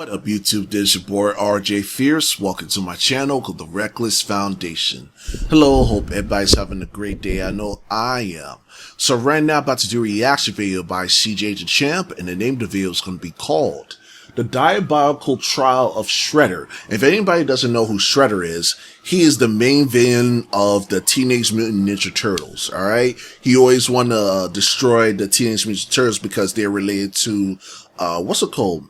What up YouTube, this is your boy RJ Fierce. Welcome to my channel called The Reckless Foundation. Hello, hope everybody's having a great day. I know I am. So right now I'm about to do a reaction video by CJ the Champ, and the name of the video is going to be called The Diabolical Trial of Shredder. If anybody doesn't know who Shredder is, he is the main villain of the Teenage Mutant Ninja Turtles, alright? He always wanted to destroy the Teenage Mutant Turtles because they're related to, what's it called?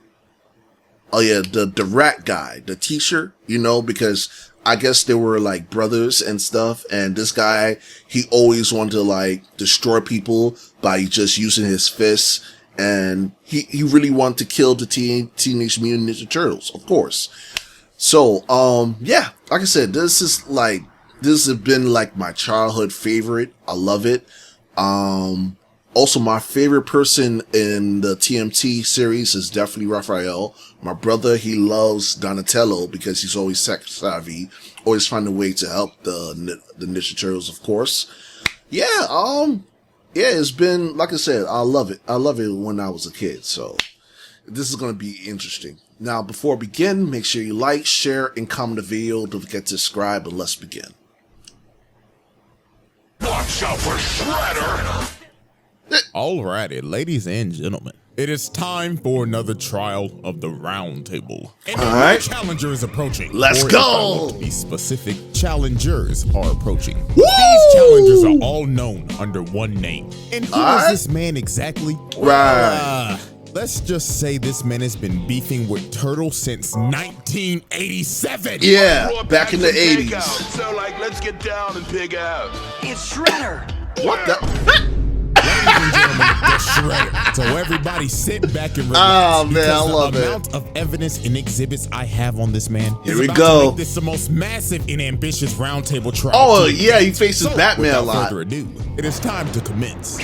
Oh yeah, the rat guy, the teacher, you know, because I guess they were like brothers and stuff. And this guy, he always wanted to like destroy people by just using his fists. And he really wanted to kill the Teenage Mutant Ninja Turtles, of course. So, yeah, like I said, this has been like my childhood favorite. I love it. Also, my favorite person in the TMT series is definitely Raphael. My brother, he loves Donatello because he's always tech savvy, always finding a way to help the Ninja Turtles, of course. Yeah, it's been, like I said, I love it. I love it when I was a kid, so this is going to be interesting. Now, before we begin, make sure you like, share, and comment the video. Don't forget to subscribe, and let's begin. Watch out for Shredder! Alrighty, ladies and gentlemen, it is time for another trial of the round table. And the challenger is approaching. Let's go! To be specific, challengers are approaching. Woo! These challengers are all known under one name. And who is this man exactly? Let's just say this man has been beefing with Turtle since 1987. Yeah, back in the 80s. So let's get down and pig out. It's Shredder. What the? Ladies and gentlemen, the Shredder. So everybody sit back and relax. Oh man, I love the it. amount of evidence and exhibits I have on this man Here is we about go. to make this the most massive and ambitious roundtable trial. Oh yeah, he faces Batman a without lot. further ado, it is time to commence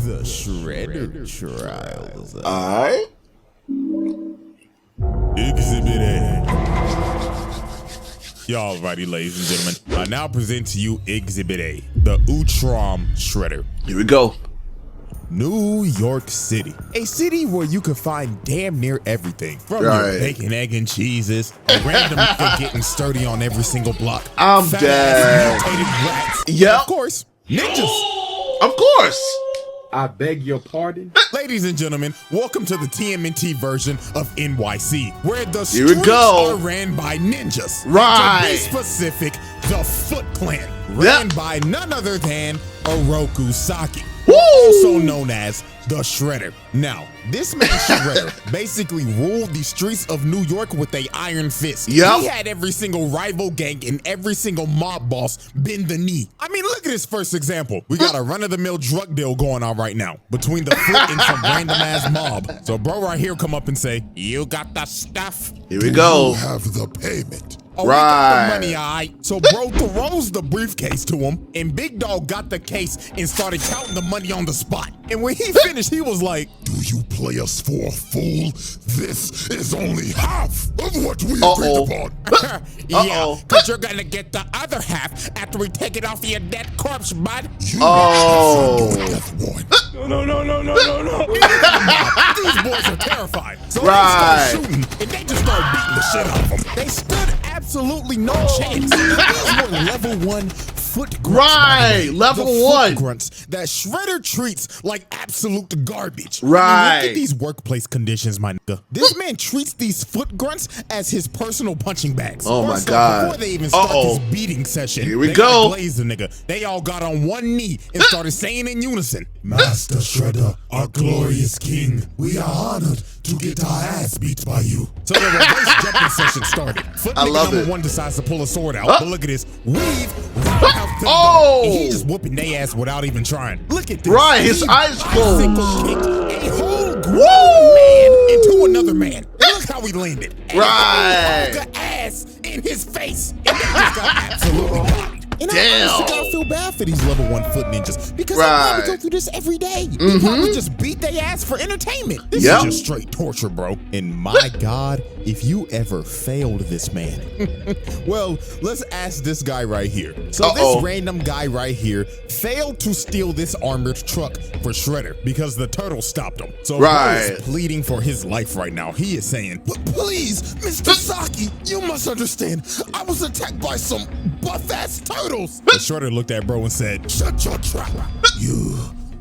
the Shredder trials. Alright. Exhibit A. Alrighty, ladies and gentlemen, I now present to you Exhibit A, the Utrom Shredder. Here we go. New York City, a city where you can find damn near everything from your bacon, egg, and cheeses, a random thing getting sturdy on every single block. I'm dead. Mutated rats. Yep. Of course, ninjas. Of course. I beg your pardon? Ladies and gentlemen, welcome to the TMNT version of NYC, where the Here we streets go. are ran by ninjas. Right. To be specific, the Foot Clan, ran by none other than Oroku Saki, also known as the Shredder. Now, this man Shredder basically ruled the streets of New York with a iron fist. Yep. He had every single rival gang and every single mob boss bend the knee. I mean, look at this first example. We got a run-of-the-mill drug deal going on right now between the Foot and some random-ass mob. So bro right here come up and say, "You got the stuff?" Here we go. You have the payment. Oh, we got the money, all right. So bro throws the briefcase to him, and Big Dog got the case and started counting the money on the spot. And when he finished, he was like, "Do you play us for a fool? This is only half of what we agreed upon." "Yeah, because you're going to get the other half after we take it off your dead corpse, bud." You under a death warrant. No. These boys are terrified. So they start shooting, and they just start beating the shit out of them. They stood absolutely no chance. These were level 1 foot grunts. Level the 1. Foot grunts that Shredder treats like absolute garbage. I mean, look at these workplace conditions, my nigga. This man treats these foot grunts as his personal punching bags. Oh my First God. Before they even start this beating session, Here we they go. Blaze the nigga. They all got on one knee and started saying in unison, Master Shredder, our glorious king, we are honored to get our ass beat by you. So the reverse jumping session started. Foot I nigga love number it. 1 decides to pull a sword out. But look at this. Weave. Oh! And he just whooping their ass without even trying. Look at this. Right, his eyes closed. Kicked a whole grown man into another man. Look how he landed. And Right. he broke a ass in his face. And they just got absolutely bodied. And I honestly gotta feel bad for these level 1 foot ninjas because they probably go through this every day. They probably just beat their ass for entertainment. This is just straight torture, bro. And my God, if you ever failed this man. Well, let's ask this guy right here. So this random guy right here failed to steal this armored truck for Shredder because the turtle stopped him. So he is pleading for his life right now. He is saying, please, Mr. Saki, you must understand, I was attacked by some buff-ass turtles. But Shredder looked at bro and said, shut your trap. You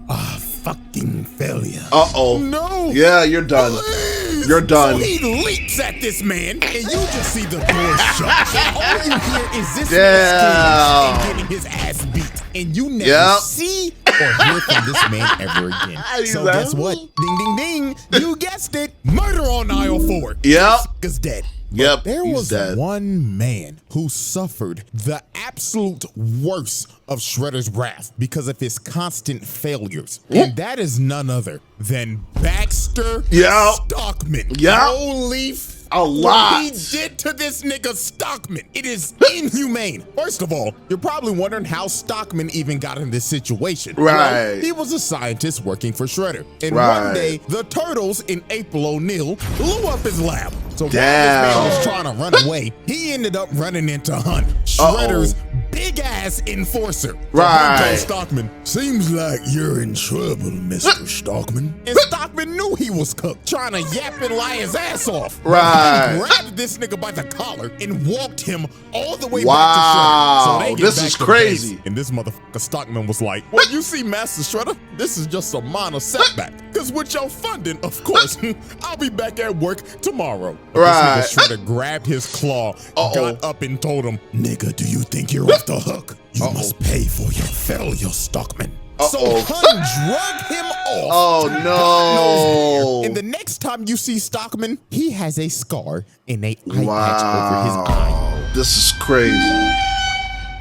are fucking failure. No. Yeah, you're done. Please. You're done. So he leaps at this man, and you just see the door shut. And all you hear is this man screaming and getting his ass beat. And you never see or hear from this man ever again. So guess what? Ding, ding, ding. You guessed it. Murder on aisle 4. Yep. Is dead. Yep, there was one man who suffered the absolute worst of Shredder's wrath because of his constant failures. And that is none other than Baxter Stockman. Holy a lot. What he did to this nigga Stockman. It is inhumane. First of all, you're probably wondering how Stockman even got in this situation. Right. Well, he was a scientist working for Shredder. And one day, the Turtles in April O'Neil blew up his lab. So while this man was trying to run away, he ended up running into Hunt, Shredder's big-ass enforcer. Right. Stockman, seems like you're in trouble, Mr. Stockman. And Stockman knew he was cooked, trying to yap and lie his ass off. Right. He grabbed this nigga by the collar and walked him all the way back to Shredder. So they get this back is to crazy. base, and this motherfucker Stockman was like, well, you see, Master Shredder, this is just a minor setback. Because with your funding, of course, I'll be back at work tomorrow. But this nigga Shredder grabbed his claw, got up and told him, nigga, do you think you're off the hook? You must pay for your failure, Stockman. So Hun drug him off. Oh no! And the next time you see Stockman, he has a scar and a eye patch over his eye. This is crazy.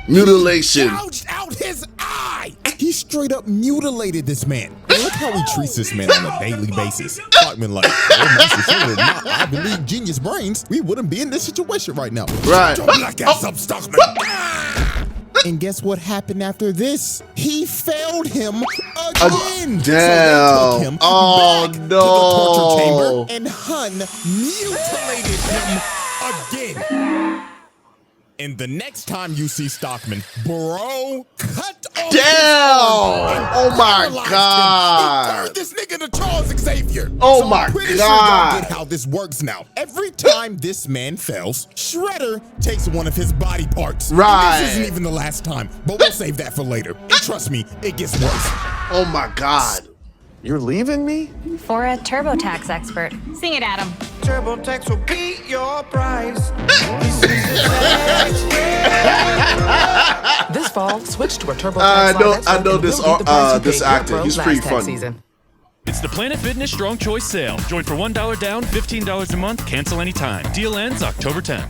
Mutilation. He gouged out his eye. He straight up mutilated this man. And look how he treats this man on a daily basis. Stockman like, oh, Master Shredder, not, I believe genius brains, we wouldn't be in this situation right now. Right. Your black ass up, Stockman. And guess what happened after this? He failed him again. Damn. So they took him back no. to the torture chamber, and Hun mutilated him again. And the next time you see Stockman, bro cut off his arm and oh my God. He turned this nigga to Charles Xavier. Oh so my I'm pretty God. sure y'all get how this works now. Every time this man fails, Shredder takes one of his body parts. Right. And this isn't even the last time, but we'll save that for later. And trust me, it gets worse. Oh my God. You're leaving me? For a TurboTax expert. Sing it, Adam. TurboTax will beat your price. This fall, switch to a TurboTax. I know this actor. He's pretty funny. It's the Planet Fitness Strong Choice Sale. Join for $1 down, $15 a month, cancel anytime. Deal ends October 10th.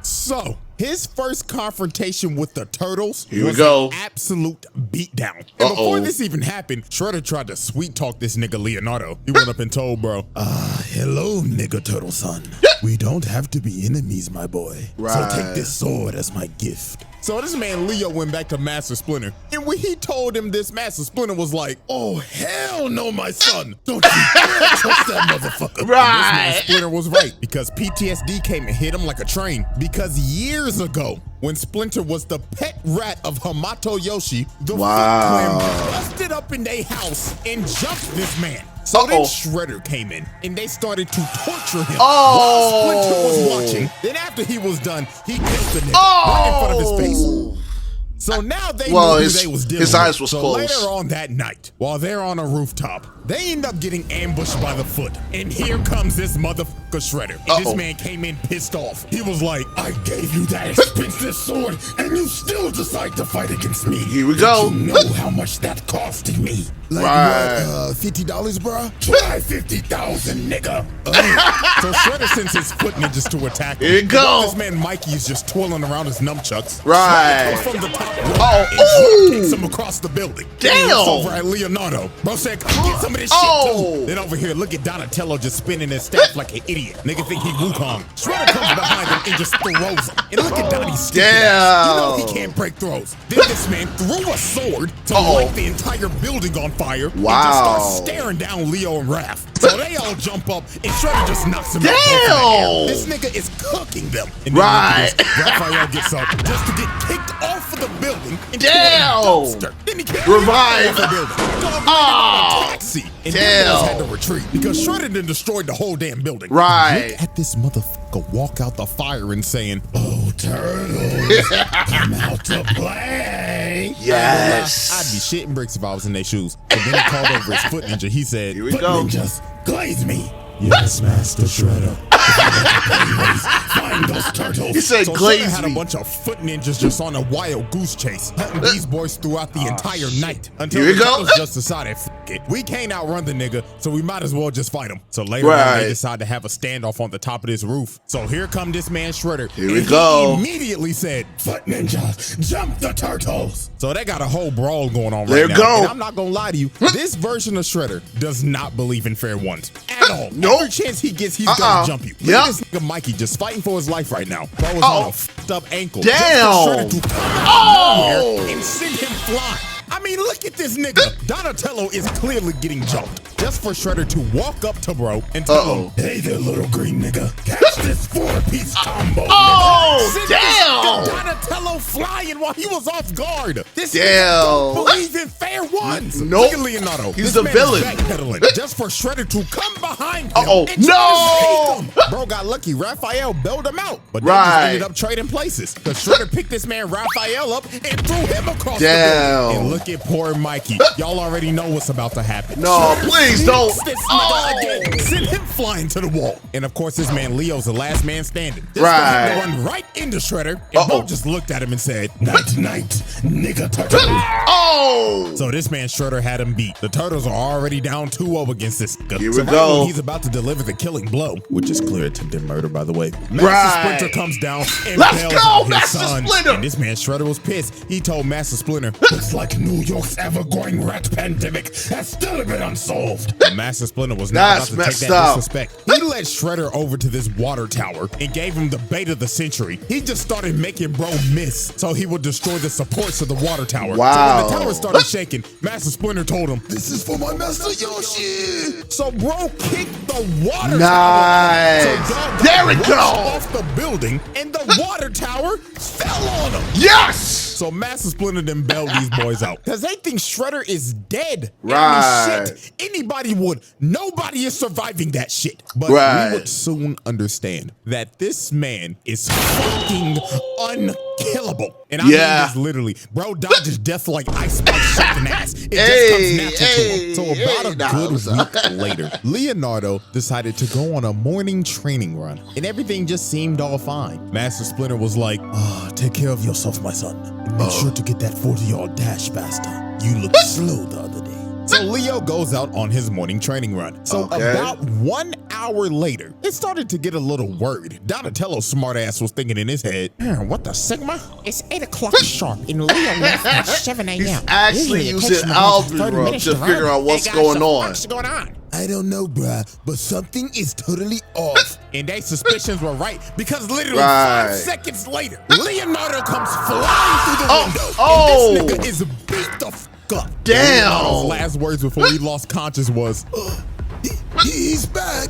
So, his first confrontation with the Turtles was an absolute beatdown. And before this even happened, Shredder tried to sweet talk this nigga Leonardo. He went up and told bro, hello, nigga Turtle son. We don't have to be enemies, my boy. So take this sword as my gift. So this man Leo went back to Master Splinter, and when he told him this, Master Splinter was like, oh, hell no, my son. Don't you dare trust that motherfucker. And this man Splinter was right, because PTSD came and hit him like a train. Because years ago, when Splinter was the pet rat of Hamato Yoshi, the Foot Clan busted up in their house and jumped this man. So then Shredder came in, and they started to torture him while Splinter was watching. Then after he was done, he killed the nigga right in front of his face. So now they knew who they was dealing his eyes was so closed. Later on that night, while they're on a rooftop, they end up getting ambushed by the Foot. And here comes this motherfucker Shredder. And this man came in pissed off. He was like, I gave you that expensive sword, and you still decide to fight against me. Here we go. You know how much that costed me. Like what, $50, bro? Try 50,000, nigga. So Shredder sends his foot ninjas to attack him. Here you go. This man Mikey is just twirling around his nunchucks. Right. Shredder comes from the top and kicks him across the building. Damn. He looks over at Leonardo. Bro said, get some of this shit too. Then over here, look at Donatello just spinning his staff like an idiot. idiot. Nigga think he Wukong. Shredder comes behind him and just throws him. And look at Donnie's stupid Damn. ass. You know he can't break throws. Then this man threw a sword to light the entire building on fire. Wow. And just starts staring down Leo and Raph. So they all jump up and Shredder just knocks him out. Damn. This nigga is cooking them. And then Right. Raphael gets up just to get kicked off of the building. Damn. Then he can't Revive. the building. Oh. Taxi. And Damn. had to retreat because Shredder done destroyed the whole damn building. Right. Look at this motherfucker walk out the fire and saying, Oh, turtles, come out to play. Yes. I'd be shitting bricks if I was in their shoes. But then he called over his foot ninja. He said, Here we Foot go. ninjas, glaze me. Yes, Master Shredder. Find those turtles. He said So Shredder glaze had a me. bunch of foot ninjas just on a wild goose chase, hunting these boys throughout the entire night. Until Here we the go. Turtles just decided, F it, we can't outrun the nigga, so we might as well just fight him. So later on, Right. they decide to have a standoff on the top of this roof. So here come this man Shredder. Here we and go. He immediately said, Foot ninja, jump the turtles. so they got a whole brawl going on There right you now. go. And I'm not gonna lie to you, this version of Shredder does not believe in fair ones at all. Nope. Every chance he gets, he's gonna jump you. Look Yep. at this nigga Mikey just fighting for his life right now. Bro is on a fucked up ankle. Damn. Just for Shredder to come out of nowhere and send him flying. I mean, look at this nigga. Donatello is clearly getting jumped. Just for Shredder to walk up to bro and tell him, Hey there, little green nigga. Catch this 4-piece combo. Oh, send damn. this nigga Donatello flying while he was off guard. This Damn. nigga don't believe in fair ones. Nope. Look at Leonardo. He's This the man villain. is backpedaling just for Shredder to come behind him. Uh-oh. and try No. to take him. Bro got lucky. Raphael bailed him out, but they just Right. ended up trading places. Because Shredder picked this man Raphael up and threw him across the Damn. building. And look at poor Mikey. Y'all already know what's about to happen. No, please don't. This nigga Oh. again. Send him flying to the wall. And of course, this man Leo's the last man standing. This Right. guy had to run right into Shredder. And Bro just looked at him and said, Night, night, nigga turtle. Oh. so this man Shredder had him beat. The Turtles are already down 2-0 against this nigga. Here we so right go. when he's about to deliver the killing blow, which is clear attempted murder, by the way. Master Right. Splinter comes down and Let's bails go, out his Master son. Splinter. And this man Shredder was pissed. He told Master Splinter, Looks like New York's ever-growing rat pandemic has still been unsolved. Master Splinter was not That's about to take messed that up. disrespect. He led Shredder over to this water tower and gave him the bait of the century. He just started making bro miss so he would destroy the supports of the water tower. Wow. So when the tower started shaking, Master Splinter told him, This is for my master Yoshi. so bro kicked the water Nice. tower. So dog There we rushed go. off the building and the water tower fell on him. Yes. So Master Splinter then bailed these boys out. Because they think Shredder is dead. Right. I mean, shit, anybody would. Nobody is surviving that shit. But Right. we would soon understand that this man is fucking unkillable. And I mean this literally. Bro dodges death like ice spikes shoving ass. It just comes natural to him. So about a good week later, Leonardo decided to go on a morning training run. And everything just seemed all fine. Master Splinter was like, take care of yourself, my son. And make sure to get that 40-yard dash faster. You look slow the other day. So Leo goes out on his morning training run. So about 1 hour later, it started to get a little worried. Donatello's smartass was thinking in his head, what the Sigma? It's 8 o'clock sharp and Leo left at 7 a.m. He's actually using algebra to figure out what's going on. What's going on? I don't know, bruh, but something is totally off. And their suspicions were right because literally Right. 5 seconds later, Leonardo comes flying through the window. Oh. And this nigga is beat the fuck up. Damn. Leonardo's last words before he lost conscious was, He's back.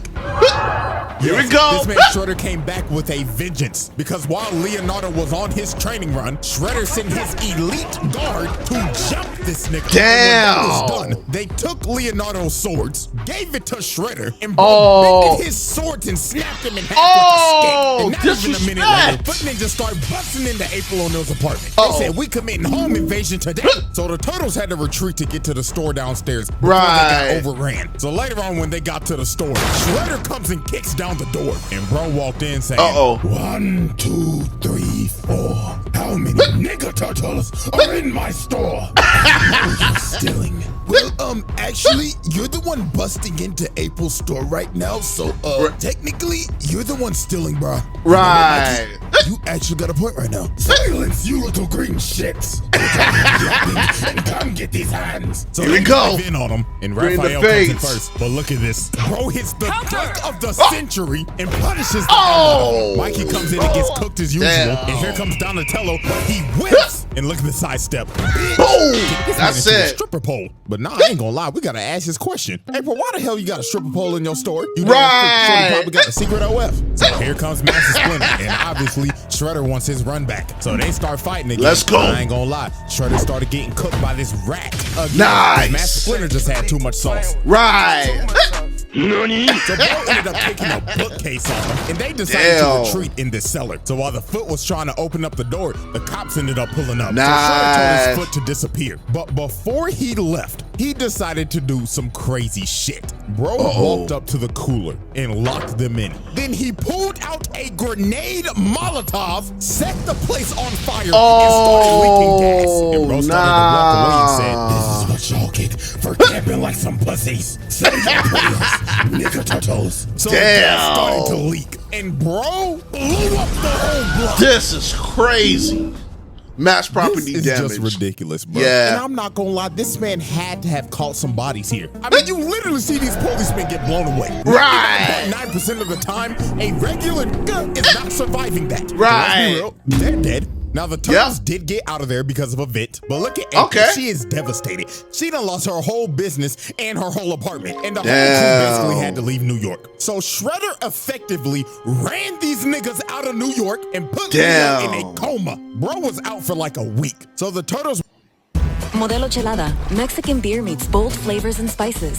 Here we go. This man Shredder came back with a vengeance because while Leonardo was on his training run, Shredder sent his elite guard to jump this nigga. Damn. And when that was done, they took Leonardo's swords, gave it to Shredder, and bended his swords and snapped him in half with a stick. And not even a minute later, Foot Ninja started busting into April O'Neil's apartment. They said, we committing home invasion today. So the Turtles had to retreat to get to the store downstairs before they got overran. So later on when they got to the store, Shredder comes and kicks down the door. And bro walked in saying, 1, 2, 3, 4. How many nigga turtles are in my store? You're stealing Well, actually, you're the one busting into April's store right now, so, technically, you're the one stealing, bro. Right. You actually got a point right now. Silence, you little green shits. And come get these hands. So here we go. In on him, and Right in the Raphael comes in face. first. But look at this. Bro hits the cook of the century and punishes the Oh! Mikey comes in and gets cooked as usual. Damn. And here comes Donatello. He whips. And look at the sidestep. Boom! That's A it. stripper pole. But nah, I ain't gonna lie. We gotta ask this question. April, why the hell you got a stripper pole in your store? You Right. Shorty probably got a secret OF. So here comes Master Splinter. And obviously, Shredder wants his run back. So they start fighting again. Let's go. I ain't gonna lie. Shredder started getting cooked by this rat again. Nice. Master Splinter just had too much sauce. Right. So Bro ended up taking a bookcase on him, and they decided Damn. to retreat in this cellar. So while the Foot was trying to open up the door, the cops ended up pulling up. Nice. So Shredder told his Foot to disappear. But before he left, he decided to do some crazy shit. Bro walked up to the cooler and locked them in. Then he pulled out a grenade Molotov, set the place on fire, and started leaking gas. And Bro started to walk away and said, This is what y'all get for camping like some pussies. Nigga turtles. So the gas started to leak, and Bro blew up the whole block. This is crazy. Mass property This is damage. just ridiculous, bro. Yeah. And I'm not gonna lie, this man had to have caught some bodies here. I mean, you literally see these policemen get blown away. Right. 9% of the time, a regular nigga is not surviving that. So Right. let's be real, they're dead. Now, the Turtles did get out of there because of a vent, but look at April. Okay. She is devastated. She done lost her whole business and her whole apartment, and the whole crew basically had to leave New York. So Shredder effectively ran these niggas out of New York and put Leo in a coma. Bro was out for like a week. So the Turtles... Modelo Chelada, Mexican beer meets bold flavors and spices.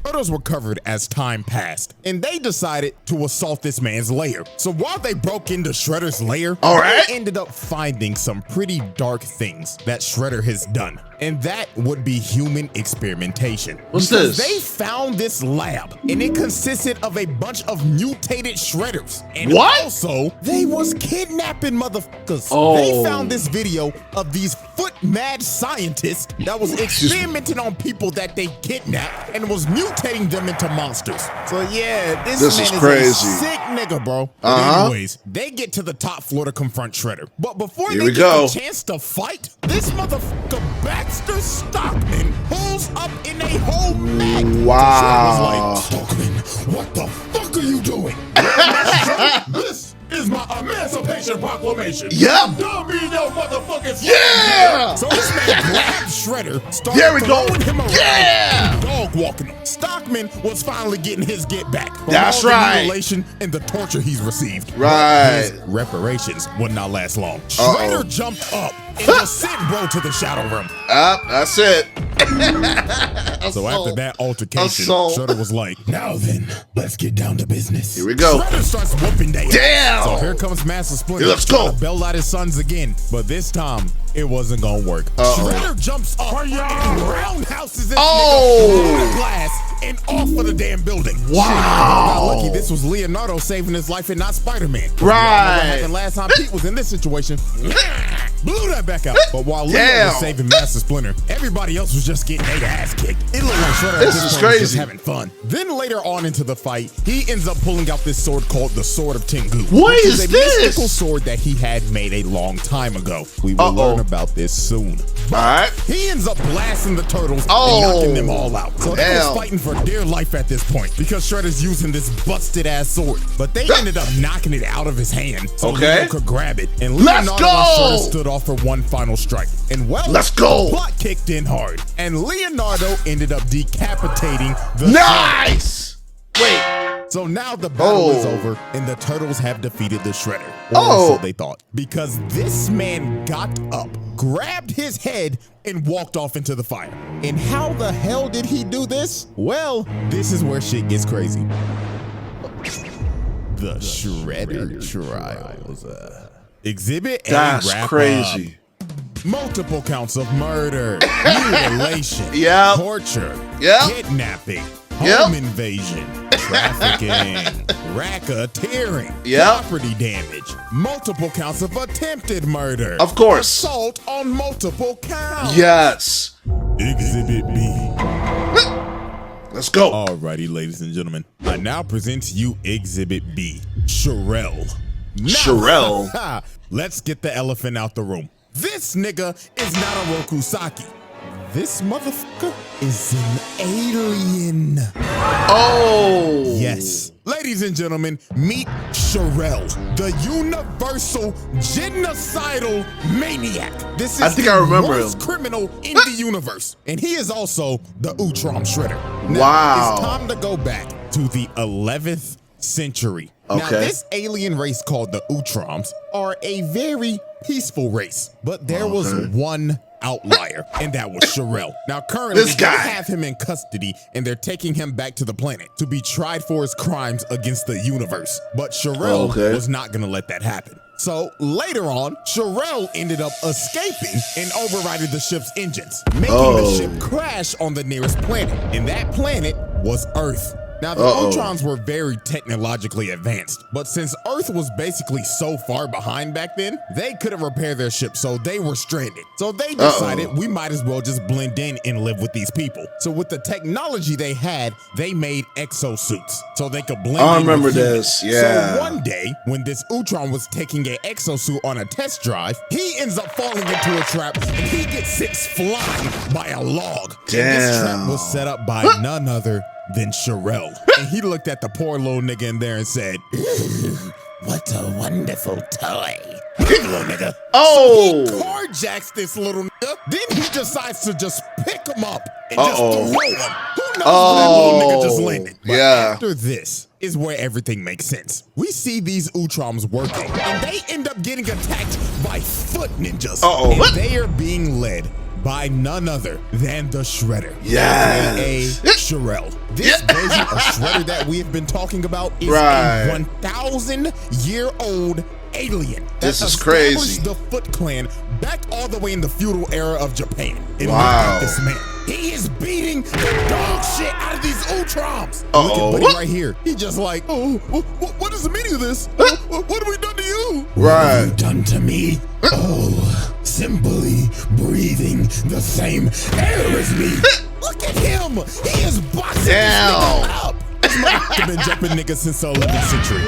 Turtles recovered as time passed, and they decided to assault this man's lair. So while they broke into Shredder's lair, they ended up finding some pretty dark things that Shredder has done. And that would be human experimentation. What's Because this? they found this lab, and it consisted of a bunch of mutated Shredders. And What? also, they was kidnapping motherfuckers. Oh. They found this video of these foot-mad scientists that was experimenting on people that they kidnapped and was mutating them into monsters. So yeah, this man is is crazy. a sick nigga, bro. But anyways, they get to the top floor to confront Shredder. But before Here they we get go. the chance to fight, this motherfucker Baxter Stockman pulls up in a whole mag. Wow. So Shredder's like, Stockman, what the fuck are you doing? This is my Emancipation Proclamation. Yep. Don't be no motherfucking Yeah. So this man grabbed Shredder, started There we go. throwing him around, Yeah. and dog walking him. Stockman was finally getting his get back. From That's all the right. mutilation and the torture he's received. Right. His reparations would not last long. Shredder jumped up and just sent Bro to the shadow room. That's it. So after that altercation, Assault. Shredder was like, Now then, let's get down to business. Here we go. Shredder starts whooping their ass. Damn. So here comes Master Splinter. Let's trying go. to bail out his sons again, but this time it wasn't gonna work. Shredder jumps up and roundhouses this nigga through the glass and off of the damn building. Wow. Not lucky this was Leonardo saving his life and not Spider-Man. Right. Y'all know what happened last time Pete was in this situation. Blew that back out. But while Leo was saving Master Splinter, everybody else was just getting their ass kicked. It looked like Shredder This at is point was just crazy. having fun. Then later on into the fight, he ends up pulling out this sword called the Sword of Tengu. What which is a this? mystical sword that he had made a long time ago. We will learn about this soon. Alright. He ends up blasting the turtles and Oh. knocking them all out. So they Damn. was fighting for dear life at this point because Shredder's using this busted ass sword. But they ended up knocking it out of his hand so Okay. Leo could grab it. And Let's Leonardo go. and Shredder stood off for one final strike. And well, Let's go. the plot kicked in hard. And Leonardo ended up decapitating the Nice. Wait. So now the battle is over and the Turtles have defeated the Shredder. Or so they thought. Because this man got up, grabbed his head, and walked off into the fire. And how the hell did he do this? Well, this is where shit gets crazy. The Shredder Trials. Exhibit A That's wrap crazy. up. Multiple counts of murder, mutilation, torture, kidnapping, home invasion, trafficking, racketeering, Yep. property damage, multiple counts of attempted murder. Of course. Assault on multiple counts. Yes. Exhibit B. Let's go. Alrighty, ladies and gentlemen. I now present to you Exhibit B, Sherelle. Sherelle? Let's get the elephant out the room. This nigga is not a Rokusaki. This motherfucker is an alien. Oh. Yes. Ladies and gentlemen, meet Sherelle, the universal genocidal maniac. This is I think I remember the worst him. criminal in the universe. And he is also the Utrom Shredder. Now, Wow. It's time to go back to the 11th century. Now, Okay. this alien race called the Utroms are a very peaceful race, but there was one outlier, and that was Sherelle. Now, currently, This guy. they have him in custody, and they're taking him back to the planet to be tried for his crimes against the universe. But Sherelle was not going to let that happen. So later on, Sherelle ended up escaping and overriding the ship's engines, making the ship crash on the nearest planet, and that planet was Earth. Now, the Utroms were very technologically advanced, but since Earth was basically so far behind back then, they couldn't repair their ship, so they were stranded. So they decided we might as well just blend in and live with these people. So with the technology they had, they made exosuits so they could blend in. I remember with humans. this, yeah. So one day, when this Utrom was taking an exosuit on a test drive, he ends up falling into a trap and he gets sent flying by a log. Damn. And this trap was set up by none other than Sherelle. And he looked at the poor little nigga in there and said, "What a wonderful toy." Little nigga. Oh. So he carjacks this little nigga. Then he decides to just pick him up and just throw him. Who knows where that little nigga just landed? But after this is where everything makes sense. We see these Utroms working, and they end up getting attacked by foot ninjas. And they are being led by none other than the Shredder. A Sherelle. This version of Shredder that we have been talking about is a 1,000-year-old alien. This is crazy. The Foot Clan back all the way in the feudal era of Japan. And look at this man. He is beating the dog shit out of these Utroms. Look at Buddy right here. He just like, what is the meaning of this? What have we done to you? What have you done to me? Simply breathing the same air as me. Look at him. He is boxing this nigga up. This motherfucker been jumping niggas since the 11th century.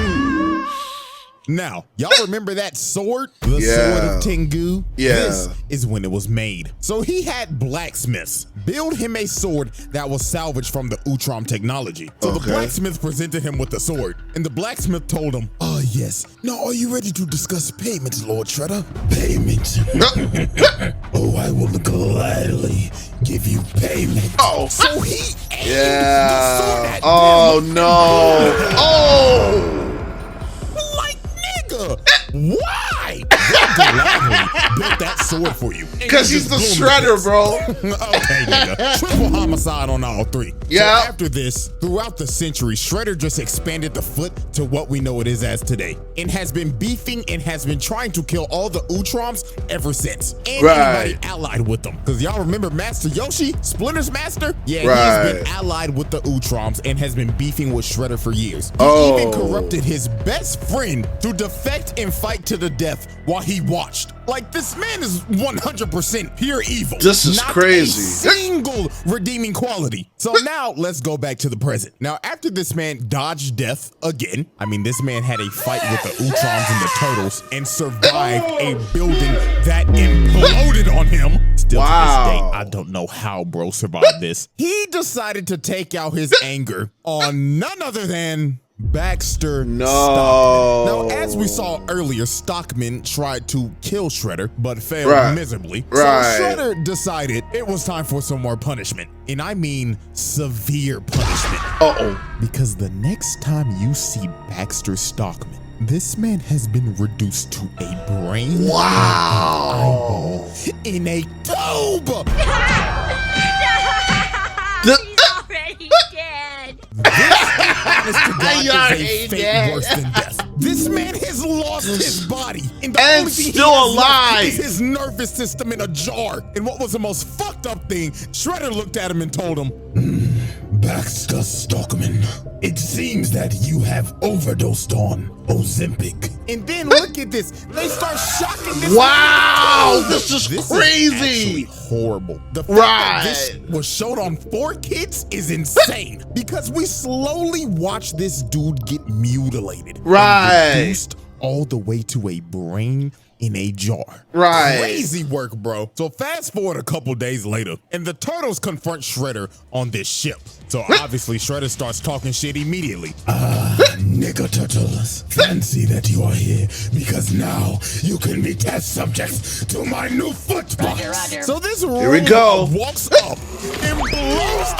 Now, y'all remember that sword? The sword of Tengu? This is when it was made. So he had blacksmiths build him a sword that was salvaged from the Utrom technology. So the blacksmith presented him with the sword, and the blacksmith told him, yes. Now, are you ready to discuss payment, Lord Shredder? Payment? Oh, I will gladly give you payment. So he aimed the sword at them. Why? They gladly built that sword for you. Because he's the Shredder, bro. Okay, nigga. Triple homicide on all three. Yeah. So after this, throughout the century, Shredder just expanded the Foot to what we know it is as today, and has been beefing and has been trying to kill all the Utroms ever since, and anybody allied with them. Because y'all remember Master Yoshi, Splinter's master? Yeah, he has been allied with the Utroms and has been beefing with Shredder for years. He even corrupted his best friend to defect and fight to the death while he watched. Like, this man is 100% pure evil. This is crazy. Not a single redeeming quality. So now let's go back to the present. Now, after this man dodged death again, I mean, this man had a fight with the Utroms and the Turtles and survived a building that imploded on him. Still to this day, I don't know how bro survived this. He decided to take out his anger on none other than Baxter Stockman. Now, as we saw earlier, Stockman tried to kill Shredder, but failed miserably. So Shredder decided it was time for some more punishment. And I mean severe punishment. Because the next time you see Baxter Stockman, this man has been reduced to a brain eyeball in a tube. Already dead. This, honest to God, is a fate worse than death. This man has lost his body, and the only thing still he has alive left is his nervous system in a jar. And what was the most fucked up thing? Shredder looked at him and told him, Baxter Stockman, it seems that you have overdosed on Ozempic. And then look at this. They start shocking this. Wow, this is crazy. Is actually horrible. The fact that this was showed on 4Kids is insane because we slowly watch this dude get mutilated. Right. Reduced all the way to a brain in a jar. Right. Crazy work, bro. So fast forward a couple days later, and the turtles confront Shredder on this ship. So obviously Shredder starts talking shit immediately. Nigga turtles, fancy that you are here because now you can be test subjects to my new foot box. So this Here we go. walks up and blows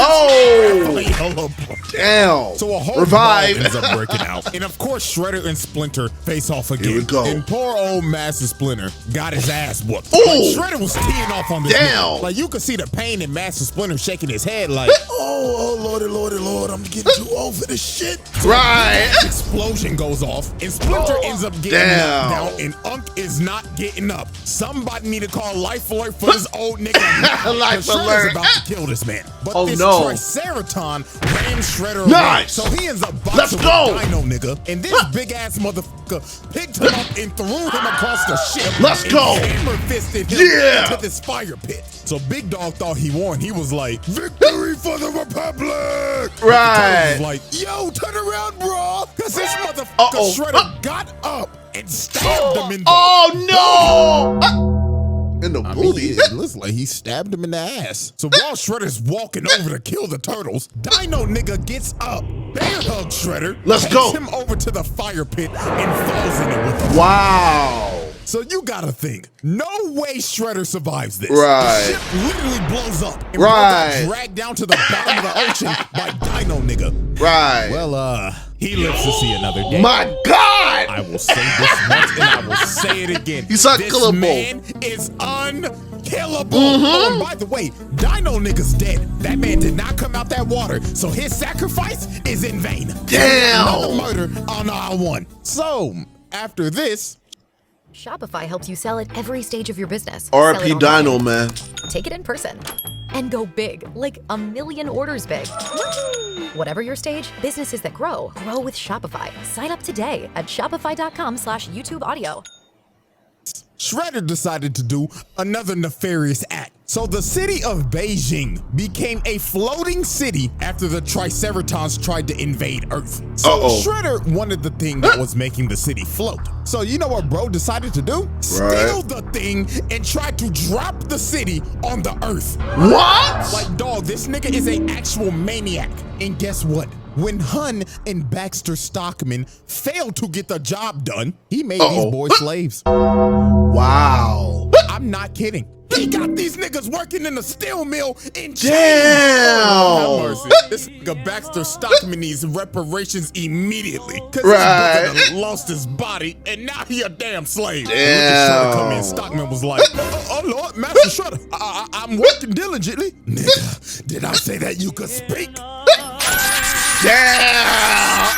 Damn. So a whole Revive ends up breaking out. And of course Shredder and Splinter face off again. Here we go. And poor old Master Splinter got his ass whooped. Ooh. Like, Shredder was teeing off on this. Damn. nigga. Like you could see the pain in Master Splinter shaking his head like, Oh, lordy, lordy, lord, I'm getting too old for this shit. Right. explosion goes off and Splinter ends up getting knocked down and Unk is not getting up. Somebody need to call Life Alert for this old nigga. Life Shredder's Alert. about to kill this man. But this no. Triceraton ran Shredder Nice. away. So he ends up Let's boxing go. with Dino nigga. And this big ass motherfucker picked him up and threw him across the ship. Let's and go. Hammer fisted him into this fire pit. So Big Dog thought he won. He was like, Victory for the Republic! Right. was like, yo, turn around, bro. Cause this motherfucker Shredder got up and stabbed him in the in the booty. It looks like he stabbed him in the ass. So while Shredder's walking over to kill the turtles, Dino nigga gets up, bear hugs Shredder, Let's takes go. him over to the fire pit and falls in it with him. Wow. So you gotta think, no way Shredder survives this. Right. The ship literally blows up and Right. got dragged down to the bottom of the ocean by Dino nigga. Right. Well, he lives to see another day. My God. I will say this once and I will say it again. He's unkillable. This man is unkillable. Oh, and by the way, Dino nigga's dead. That man did not come out that water, so his sacrifice is in vain. Damn. Another murder on aisle one. So, after this, Shopify helps you sell at every stage of your business. R.I.P. Sell it Dino, online, man. take it in person, and go big, like 1 million orders big. Whatever your stage, businesses that grow with Shopify. Sign up today at shopify.com/YouTube audio. Shredder decided to do another nefarious act. So the city of Beijing became a floating city after the Triceratons tried to invade Earth. So Shredder wanted the thing that was making the city float. So you know what bro decided to do? Steal the thing and try to drop the city on the Earth. What? Like, dog, this nigga is an actual maniac. And guess what? When Hun and Baxter Stockman failed to get the job done, he made these boys slaves. Wow. I'm not kidding. He got these niggas working in the steel mill in chains. Damn. Oh, have mercy. This nigga Baxter Stockman needs reparations immediately. Cause his brother done lost his body and now he a damn slave. Damn. Look at Shredder come in. Stockman was like, oh Lord, Master Shredder, I'm working diligently. Nigga, did I say that you could speak? Damn.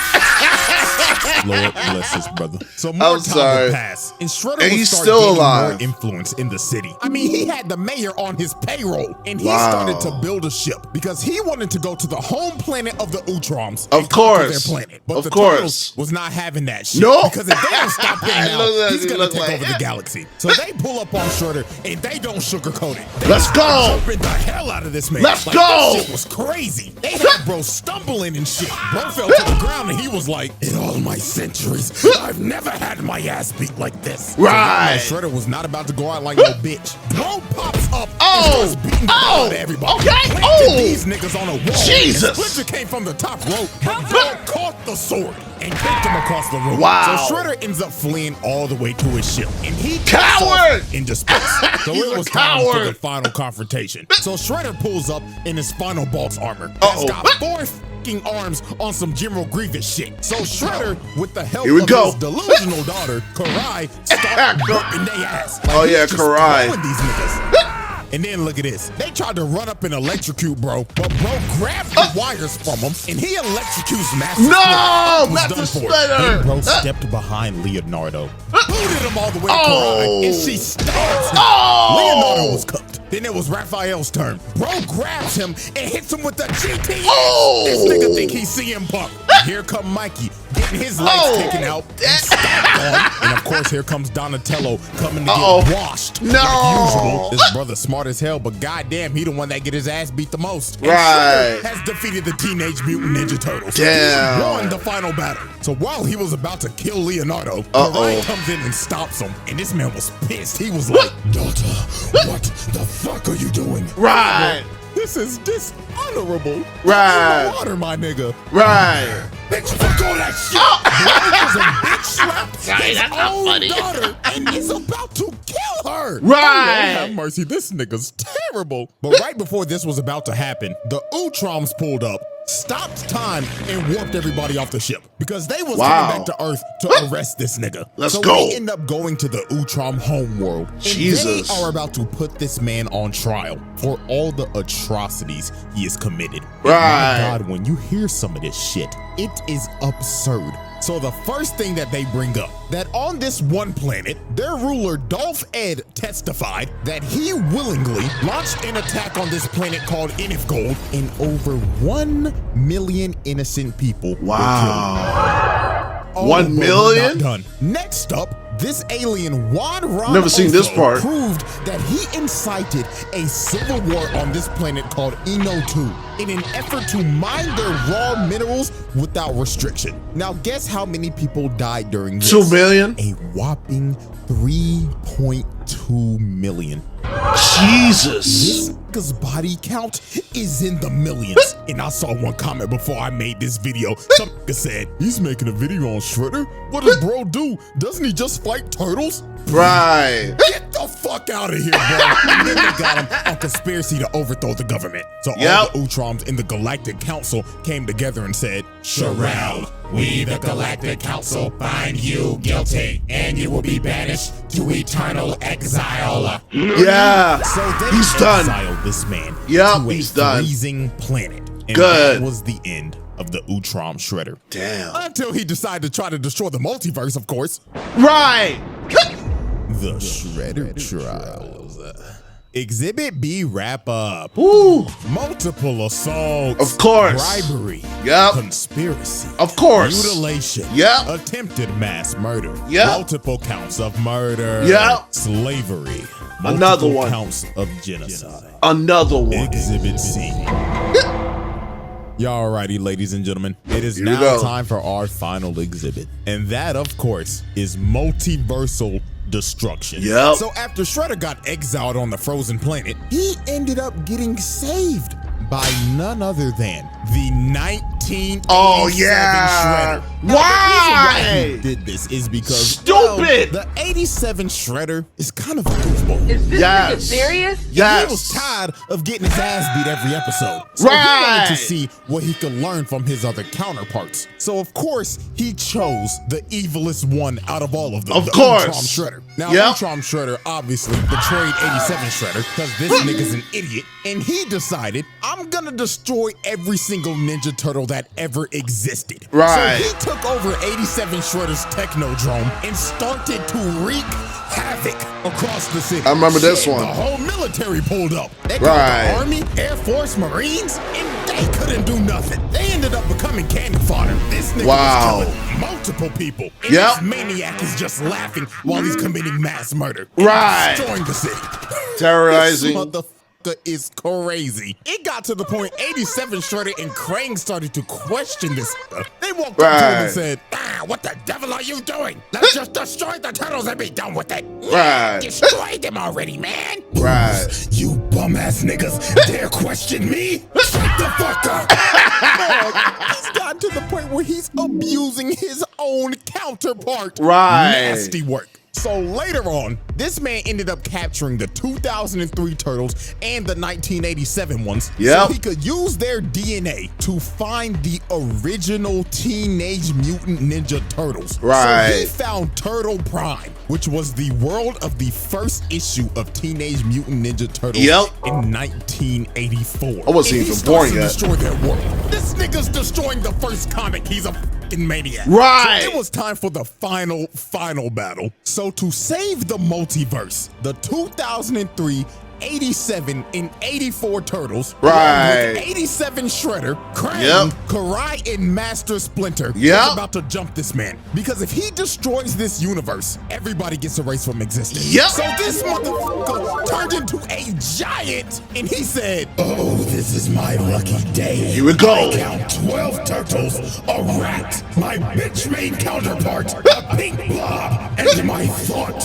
Lord bless his brother. So more time would pass, and Shredder And would he's start still gaining alive. more influence in the city. I mean, he had the mayor on his payroll, and he started to build a ship because he wanted to go to the home planet of the Utroms. Of course. Their planet. But Of the course. Turtles was not having that shit. Nope. Because if they don't stop him now, Look, he's gonna look take like over the galaxy. So they pull up on Shredder, and they don't sugarcoat it. They Let's go. Jumping the hell out of this man. Let's like, go. This shit was crazy. They had bro stumbling and shit. Bro fell to the ground, and he was like, In all my centuries, I've never had my ass beat like this. Right. So Shredder was not about to go out like no bitch. Bro pops up and starts beating the hell out of everybody. Okay. Planted these niggas on a wall. Jesus. And Splinter came from the top rope, but Bro caught the sword and kicked him across the room. Wow. So Shredder ends up fleeing all the way to his ship, and he Coward! takes off into space. So He's it a was time for coward. the final confrontation. So Shredder pulls up in his final boss armor. That's got 4 f***ing arms on some General Grievous shit. So Shredder, with the help Here we of go. his delusional daughter, Karai, start whipping their ass. Like, Oh, he's yeah, just Karai. throwing these niggas. And then look at this. They tried to run up and electrocute bro, but bro grabbed the wires from him, and he electrocutes Master No! Splinter. Was Master done for. Splinter! Then bro stepped behind Leonardo, booted him all the way to Karai, and she stabbed him. Leonardo was cooked. Then it was Raphael's turn. Bro grabs him and hits him with the GT. Oh! This nigga think he's CM Punk. Here come Mikey getting his legs taken out and stomped on. And of course, here comes Donatello coming to get washed. No! Like usual. This brother's smart as hell, but goddamn, he the one that get his ass beat the most. And Right. Shredder has defeated the Teenage Mutant Ninja Turtles. Damn. He won the final battle. So while he was about to kill Leonardo, Orion comes in and stops him. And this man was pissed. He was like, Daughter, what the fuck are you doing? Right. this is dishonorable. Right. Water, my nigga. Right. Bitch, fuck all that shit. Bro was a bitch slapped his own daughter and is about to kill her. Right. Lord have mercy, this nigga's terrible. But right before this was about to happen, the Utroms pulled up, stopped time, and warped everybody off the ship because they was coming back to Earth to arrest this nigga. Let's so go. we end up going to the Utrom homeworld. Jesus. And they are about to put this man on trial for all the atrocities he has committed. And Right. my God, when you hear some of this shit, it is absurd. So the first thing that they bring up, that on this one planet, their ruler Dolph Ed testified that he willingly launched an attack on this planet called Inifgold, and over 1 million innocent people were killed. 1 million? Not done. Next up, this alien Juan Ron Never seen this Oso part. proved that he incited a civil war on this planet called Eno 2 in an effort to mine their raw minerals without restriction. Now guess how many people died during this? 2 million? A whopping 3.2 million. Jesus. This nigga's body count is in the millions. And I saw one comment before I made this video. Some nigga said, he's making a video on Shredder? What does bro do? Doesn't he just fight turtles? Right. Get the fuck out of here, bro. And then they got him on conspiracy to overthrow the government. So all the Utroms in the Galactic Council came together and said, Sherelle, we the Galactic Council find you guilty and you will be banished to eternal exile. Yeah. So they He's done. exiled this man Yep, to he's a done. freezing planet. And Good. that was the end of the Utrom Shredder. Damn. Until he decided to try to destroy the multiverse, of course. Right. The Shredder Trials. Exhibit B wrap up. Woo. Multiple assaults. Of course. Bribery. Yep. Conspiracy. Of course. Mutilation. Yep. Attempted mass murder. Yep. Multiple counts of murder. Yep. Slavery. Another Multiple one. counts of genocide. Another one. Exhibit C. Y'all righty, ladies and gentlemen. It is Here we now go. time for our final exhibit. And that, of course, is multiversal destruction. Yep. So after Shredder got exiled on the frozen planet, he ended up getting saved by none other than the 1987 Oh, yeah. Shredder. Now, Why? The reason why he did this is because Stupid. the 87 Shredder is kind of a goofball. Is this Yes. nigga serious? Yes. He was tired of getting his ass beat every episode. So he Right. wanted to see what he could learn from his other counterparts. So of course, he chose the evilest one out of all of them. Of the course. Utrom Shredder. Now, Yep. Utrom Shredder obviously betrayed 87 Shredder because this nigga's an idiot. And he decided, I'm gonna destroy every single Ninja Turtle that ever existed. Right. So he took over 87 Shredder's Technodrome and started to wreak havoc across the city. I remember this Shit, one. The whole military pulled up. They called Right. the Army, Air Force, Marines, and they couldn't do nothing. They ended up becoming cannon fodder. This nigga Wow. was killing multiple people. And Yep. this maniac is just laughing while he's committing mass murder. Right. Destroying the city. Terrorizing. This motherfucker is crazy. It got to the point 87 Shredder and Krang started to question this. They walked up to him Right. and said, what the devil are you doing? Let's just destroy the turtles and be done with it. Right. Destroy them already, man. Right. You bum ass niggas dare question me? Shut the fuck up. He's gotten to the point where he's abusing his own counterpart. Right. Nasty work. So later on, this man ended up capturing the 2003 Turtles and the 1987 ones. Yep. So he could use their DNA to find the original Teenage Mutant Ninja Turtles. Right. So he found Turtle Prime, which was the world of the first issue of Teenage Mutant Ninja Turtles Yep. in 1984. I wasn't And he even starts born to yet. destroy their world. This nigga's destroying the first comic. He's a fucking maniac. Right. So it was time for the final battle. So to save the multiverse, the 2003 87 and 84 turtles. Right. 87 Shredder, Krang, Karai, and Master Splinter. Yep. Is about to jump this man. Because if he destroys this universe, everybody gets erased from existence. Yep. So this motherfucker turned into a giant, and he said, "Oh, this is my lucky day. Here we go. I count 12 turtles, a rat, my bitch-made counterpart, a pink blob, and my thought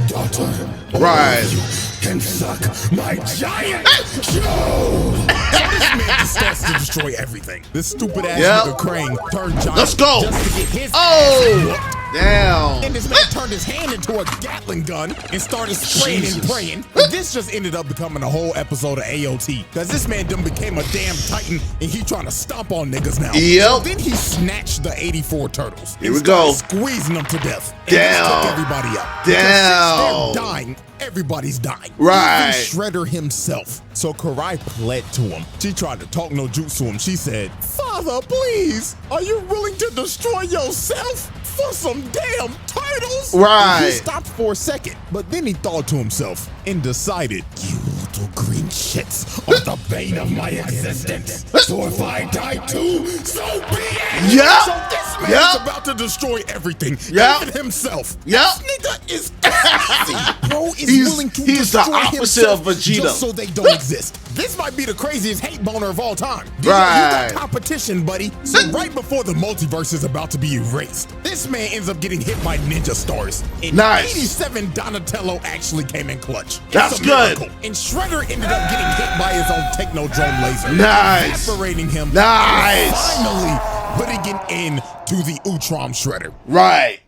daughter. Right. You can suck my giant show." So this man just starts to destroy everything. This stupid ass nigga Krang turned giant. Let's go. Just to get his ass whooped. Damn. And this man turned his hand into a Gatling gun and started spraying and praying. And this just ended up becoming a whole episode of AOT. Because this man done became a damn titan and he trying to stomp on niggas now. Yep. So then he snatched the 84 turtles. Here we go. Squeezing them to death. And Damn. just took everybody out. Damn. They're dying. Everybody's dying. Right. Even Shredder himself. So Karai pled to him. She tried to talk no jutsu to him. She said, "Father, please, are you willing to destroy yourself for some damn turtles?" Right. And he stopped for a second, but then he thought to himself and decided, "You little green shits are the bane of my existence. So if I die too, so be it." Yeah. So this man is about to destroy everything, even himself. Yeah. This nigga is crazy. Bro is willing to he's the destroy opposite himself of Vegeta. just so they don't exist. This might be the craziest hate boner of all time. You Right. got competition, buddy. So right before the multiverse is about to be erased, this man ends up getting hit by ninja stars. And Nice. 87 Donatello actually came in clutch. That's It's a good. miracle. And Shredder ended up getting hit by his own Technodrome laser. Nice. Evaporating him. Nice. And finally putting an end to the Ultron Shredder. Right.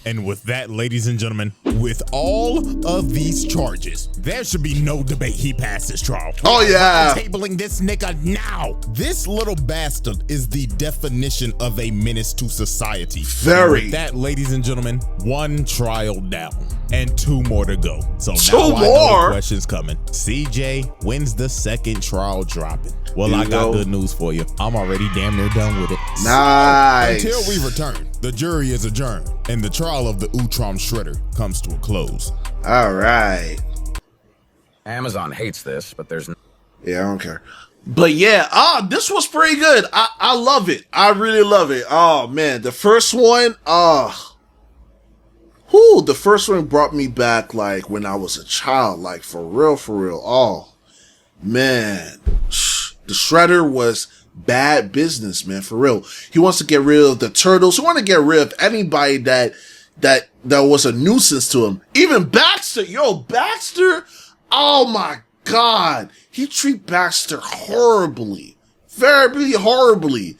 And with that, ladies and gentlemen, with all of these charges, there should be no debate he passed his trial. Oh, yeah. Tabling this nigga now. This little bastard is the definition of a menace to society. Very. And with that, ladies and gentlemen, one trial down and two more to go. So Two now I know more? the questions coming. CJ, when's the second trial dropping? Well, Here I we got go. good news for you. I'm already damn near done with it. Nice. So, until we return, the jury is adjourned, and the trial of the Ultron Shredder comes to a close. All right. Amazon hates this, but there's Yeah, I don't care. But yeah, this was pretty good. I love it. I really love it. Oh man, the first one, the first one brought me back like when I was a child, like for real, for real. Oh man, the Shredder was bad business, man, for real. He wants to get rid of the turtles. He wants to get rid of anybody that was a nuisance to him. Even Baxter, Baxter. Oh my God, he treat Baxter horribly, very horribly.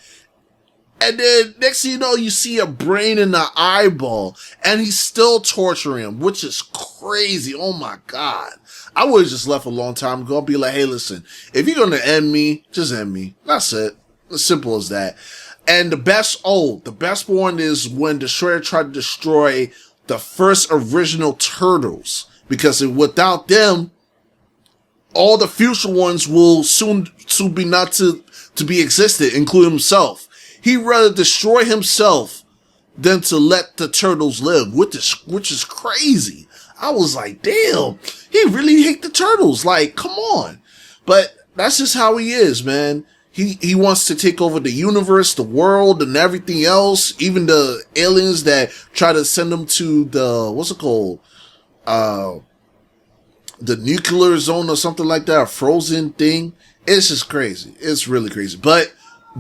And then next thing you know, you see a brain in the eyeball, and he's still torturing him, which is crazy. Oh my God. I would have just left a long time ago. I'd be like, hey, listen, if you're going to end me, just end me. That's it. As simple as that. And the best one is when the Shredder tried to destroy the first original Turtles. Because without them, all the future ones will soon be not to be existed, including himself. He'd rather destroy himself than to let the turtles live, which is crazy. I was like, damn, he really hate the turtles. Like, come on. But that's just how he is, man. He wants to take over the universe, the world, and everything else. Even the aliens that try to send him to the, what's it called? The nuclear zone or something like that, a frozen thing. It's just crazy. It's really crazy. But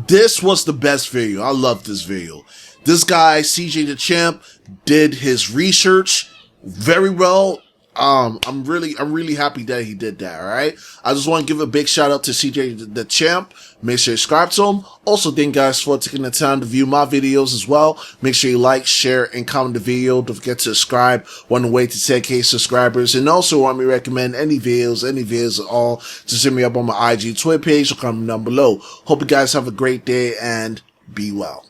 this was the best video. I love this video. This guy, CJ the Champ, did his research very well. I'm really happy that he did that. All right. I just want to give a big shout out to CJ the Champ. Make sure you subscribe to him. Also, thank you guys for taking the time to view my videos as well. Make sure you like, share, and comment the video. Don't forget to subscribe. On the way to 10K subscribers. And also want me to recommend any videos at all, just hit me up on my IG Twitter page or comment down below. Hope you guys have a great day and be well.